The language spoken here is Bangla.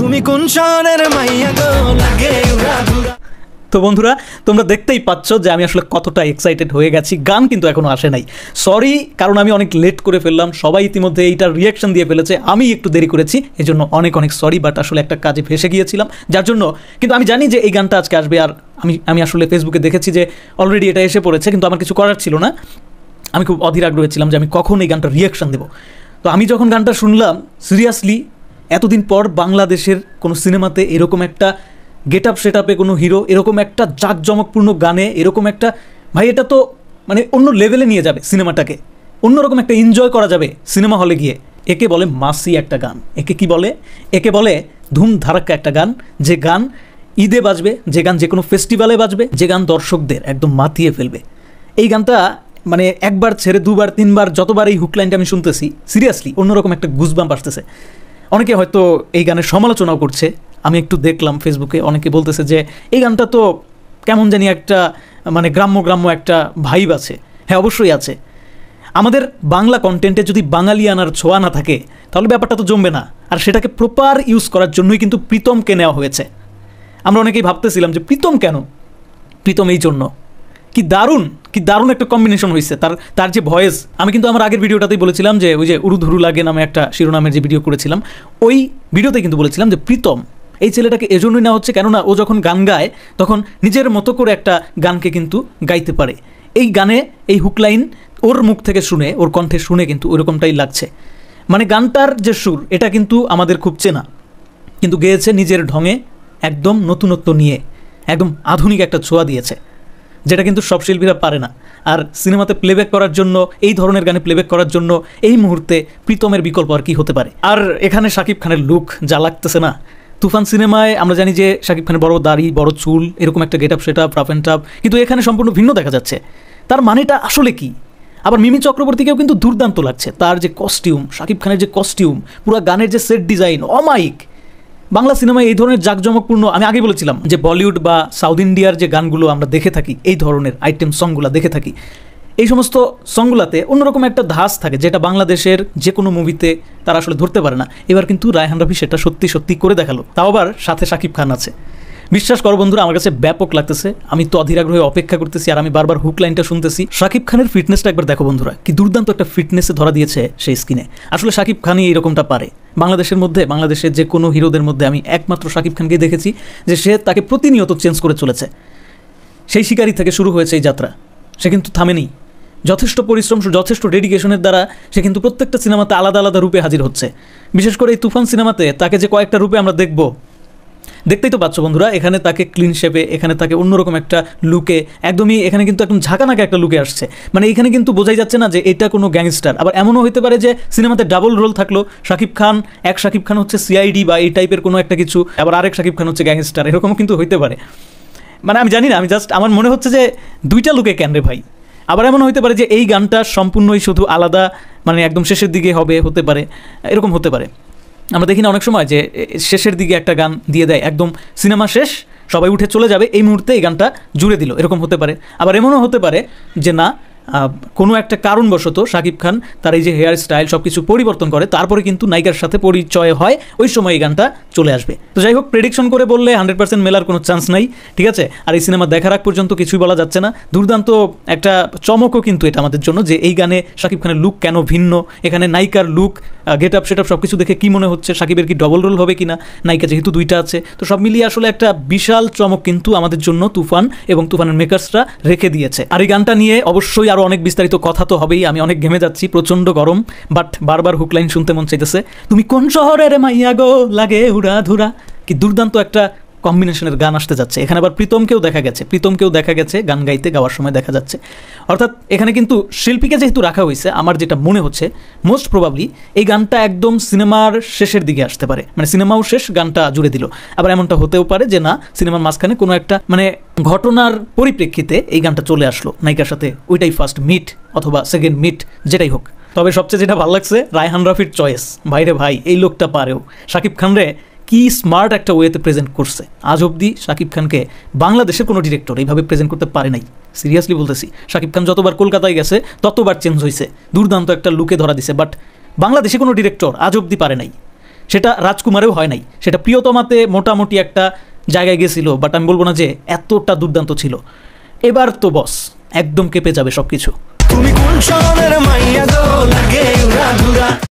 তুমি কোন শহরের মাইয়া গো লাগে উড়াধুরা। তো বন্ধুরা, তোমরা দেখতেই পাচ্ছ যে আমি আসলে কতটা এক্সাইটেড হয়ে গেছি। গান কিন্তু এখনো আসে নাই, সরি, কারণ আমি অনেক লেট করে ফেললাম। সবাই ইতিমধ্যে এইটার রিয়াকশন দিয়ে ফেলেছে, আমি একটু দেরি করেছি, এজন্য অনেক অনেক সরি। বাট আসলে একটা কাজে ফেসে গিয়েছিলাম, যার জন্য। কিন্তু আমি জানি যে এই গানটা আজকে আসবে, আর আমি আসলে ফেসবুকে দেখেছি যে অলরেডি এটা এসে পড়েছে, কিন্তু আমার কিছু করার ছিল না। আমি খুব অধীর আগ্রহে ছিলাম যে আমি কখন এই গানটা রিয়াকশন দেবো। তো আমি যখন গানটা শুনলাম, সিরিয়াসলি এতদিন পর বাংলাদেশের কোনো সিনেমাতে এরকম একটা গেট আপ সেট আপে কোনো হিরো, এরকম একটা জাঁকজমকপূর্ণ গানে, এরকম একটা, ভাই এটা তো মানে অন্য লেভেলে নিয়ে যাবে সিনেমাটাকে, অন্যরকম একটা এনজয় করা যাবে সিনেমা হলে গিয়ে। একে বলে মাসি একটা গান। একে কি বলে? একে বলে ধুম ধারাক্কা একটা গান, যে গান ঈদে বাজবে, যে গান যে কোনো ফেস্টিভ্যালে বাজবে, যে গান দর্শকদের একদম মাতিয়ে ফেলবে। এই গানটা মানে একবার ছেড়ে দুবার তিনবার যতবার এই হুকলাইনটা আমি শুনতেছি, সিরিয়াসলি অন্যরকম একটা গুজবাম্প আসতেছে। অনেকে হয়তো এই গানের সমালোচনাও করছে, আমি একটু দেখলাম ফেসবুকে, অনেকে বলতেছে যে এই গানটা তো কেমন জানি একটা মানে গ্রাম্য গ্রাম্য একটা ভাইব আছে। হ্যাঁ, অবশ্যই আছে। আমাদের বাংলা কন্টেন্টে যদি বাঙালিয়ানার ছোঁয়া না থাকে তাহলে ব্যাপারটা তো জমবে না। আর সেটাকে প্রপার ইউজ করার জন্যই কিন্তু প্রীতমকে নেওয়া হয়েছে। আমরা অনেকেই ভাবতেছিলাম যে প্রীতম কেন, প্রীতম এই জন্য। কি দারুণ একটা কম্বিনেশন হয়েছে তার যে ভয়েস। আমি কিন্তু আমার আগের ভিডিওটাতেই বলেছিলাম যে ওই যে উড়ুধুরু লাগে নামে একটা শিরোনামের যে ভিডিও করেছিলাম, ওই ভিডিওতে কিন্তু বলেছিলাম যে প্রীতম এই ছেলেটাকে এজন্যই নেওয়া হচ্ছে কেননা ও যখন গান গায় তখন নিজের মতো করে একটা গানকে কিন্তু গাইতে পারে। এই গানে এই হুকলাইন ওর মুখ থেকে শুনে, ওর কণ্ঠে শুনে কিন্তু ওইরকমটাই লাগছে। মানে গানটার যে সুর, এটা কিন্তু আমাদের খুব চেনা, কিন্তু গেয়েছে নিজের ঢঙে, একদম নতুনত্ব নিয়ে, একদম আধুনিক একটা ছোঁয়া দিয়েছে, যেটা কিন্তু সব শিল্পীরা পারে না। আর সিনেমাতে প্লেব্যাক করার জন্য, এই ধরনের গানে প্লেব্যাক করার জন্য এই মুহূর্তে প্রীতমের বিকল্প আর কি হতে পারে। আর এখানে শাকিব খানের লুক যা লাগতেছে না, তুফান সিনেমায় আমরা জানি যে শাকিব খানের বড় দাড়ি, বড় চুল, এরকম একটা get up set up, rough and tough, কিন্তু এখানে সম্পূর্ণ ভিন্ন দেখা যাচ্ছে। তার মানেটা আসলে কি? আবার মিমি চক্রবর্তীকেও কিন্তু দুর্দান্ত লাগছে, তার যে কস্টিউম, শাকিব খানের যে কস্টিউম, পুরো গানের যে সেট ডিজাইন, অমাইক। বাংলা সিনেমায় এই ধরনের জাঁকজমকপূর্ণ, আমি আগে বলেছিলাম যে বলিউড বা সাউথ ইন্ডিয়ার যে গানগুলো আমরা দেখে থাকি, এই ধরনের আইটেম সংগুলো দেখে থাকি, এই সমস্ত সংগুলাতে অন্যরকম একটা ধাঁচ থাকে, যেটা বাংলাদেশের যে কোনো মুভিতে তারা আসলে ধরতে পারে না। এবার কিন্তু রায়হান রাফি সেটা সত্যি সত্যি করে দেখালো, তাও আবার সাথে শাকিব খান আছে। বিশ্বাস করো বন্ধুরা, আমার কাছে ব্যাপক লাগতেছে। আমি তো অধীর আগ্রহে অপেক্ষা করতেছি, আর আমি বারবার হুক লাইনটা শুনতেছি। শাকিব খানের ফিটনেসটা একবার দেখো বন্ধুরা, কি দুর্দান্ত একটা ফিটনেসে ধরা দিয়েছে সেই স্কিনে। আসলে শাকিব খানই এরকমটা পারে। বাংলাদেশের মধ্যে, বাংলাদেশের যে কোনো হিরোদের মধ্যে আমি একমাত্র শাকিব খানকে দেখেছি যে সে তাকে প্রতিনিয়ত চেঞ্জ করে চলেছে। সেই শিকারি থেকে শুরু হয়েছে এই যাত্রা, সে কিন্তু থামেনি। যথেষ্ট পরিশ্রম, যথেষ্ট ডেডিকেশনের দ্বারা সে কিন্তু প্রত্যেকটা সিনেমাতে আলাদা আলাদা রূপে হাজির হচ্ছে। বিশেষ করে এই তুফান সিনেমাতে তাকে যে কয়েকটা রূপে আমরা দেখতেই তো পাচ্ছ বন্ধুরা। এখানে তাকে ক্লিন শেপে, এখানে তাকে অন্যরকম একটা লুকে, একদমই এখানে কিন্তু একদম ঝাঁকানাকা একটা লুকে আসছে। মানে এখানে কিন্তু বোঝাই যাচ্ছে না যে এটা কোনো গ্যাংস্টার। আবার এমনও হতে পারে যে সিনেমাতে ডাবল রোল থাকলো, শাকিব খান হচ্ছে সিআইডি বা এই টাইপের কোনো একটা কিছু, আবার আরেক শাকিব খান হচ্ছে গ্যাংস্টার, এরকমও কিন্তু হইতে পারে। মানে আমি জানি না, আমি জাস্ট আমার মনে হচ্ছে যে দুইটা লুকে কেন রে ভাই। আবার এমন হতে পারে যে এই গানটা সম্পূর্ণই শুধু আলাদা, মানে একদম শেষের দিকে হতে পারে, এরকম হতে পারে। আমরা দেখি না অনেক সময় যে শেষের দিকে একটা গান দিয়ে দেয়, একদম সিনেমা শেষ, সবাই উঠে চলে যাবে, এই মুহূর্তে এই গানটা জুড়ে দিল, এরকম হতে পারে। আবার এমনও হতে পারে যে না, কোনো একটা কারণবশত শাকিব খান তার এই যে হেয়ার স্টাইল সব কিছু পরিবর্তন করে, তারপরে কিন্তু নায়িকার সাথে পরিচয় হয়, ওই সময় এই গানটা চলে আসবে। তো যাই হোক, প্রেডিকশন করে বললে 100% মেলার কোনো চান্স নাই, ঠিক আছে। আর এই সিনেমা দেখার আগ পর্যন্ত কিছুই বলা যাচ্ছে না। দুর্দান্ত একটা চমকও কিন্তু এটা আমাদের জন্য, যে এই গানে শাকিব খানের লুক কেন ভিন্ন, এখানে নায়িকার look, get up set up সব কিছু দেখে কী মনে হচ্ছে, শাকিবের কি ডবল রোল হবে কিনা, নায়িকা যেহেতু দুইটা আছে। তো সব মিলিয়ে আসলে একটা বিশাল চমক কিন্তু আমাদের জন্য তুফান এবং তুফানের মেকার্সরা রেখে দিয়েছে। আর এই গানটা নিয়ে অবশ্যই আরও অনেক বিস্তারিত কথা তো হবেই। আমি অনেক ঘেমে যাচ্ছি, প্রচণ্ড গরম, বাট বারবার হুকলাইন শুনতে মন চাইতেছে। তুমি কোন শহরের মাইয়া গো লাগে উড়াধুরা। কি দুর্দান্ত একটা কম্বিনেশনের গান আসতে যাচ্ছে। এখানে আবার প্রীতমকেও দেখা গেছে গান গাওয়ার সময় দেখা যাচ্ছে। অর্থাৎ এখানে কিন্তু শিল্পীকে যেহেতু রাখা হয়েছে, আমার যেটা মনে হচ্ছে মোস্ট প্রবাবলি এই গানটা একদম সিনেমার শেষের দিকে আসতে পারে, মানে সিনেমাও শেষ, গানটা জুড়ে দিল। আবার এমনটা হতেও পারে যে না, সিনেমার মাঝখানে কোনো একটা মানে ঘটনার পরিপ্রেক্ষিতে এই গানটা চলে আসলো, নায়িকার সাথে ওইটাই ফার্স্ট মিট অথবা সেকেন্ড মিট, যেটাই হোক। তবে সবচেয়ে যেটা ভালো লাগছে, রায়হান রাফির চয়েস। ভাইরে ভাই, এই লোকটা পারেও। শাকিব খান রে কি স্মার্ট একটা ওয়েতে প্রেজেন্ট করছে। আজ অবধি শাকিব খানকে বাংলাদেশের কোনো ডিরেক্টর এইভাবে প্রেজেন্ট করতে পারে নাই, সিরিয়াসলি বলতেছি। শাকিব খান যতবার কলকাতায় গেছে ততবার চেঞ্জ হয়েছে, দুর্দান্ত একটা লুকে ধরা দিছে, বাট বাংলাদেশে কোনো ডিরেক্টর আজ অবধি পারে নাই। সেটা রাজকুমারেও হয় নাই, সেটা প্রিয়তমাতে মোটামুটি একটা জায়গায় গেছিল, বাট আমি বলবো না যে এতটা দুর্দান্ত ছিল। এবার তো বস একদম কেঁপে যাবে সব কিছু। তুমি কোন শহরের মাইয়া গো লাগে উড়া ধুরা।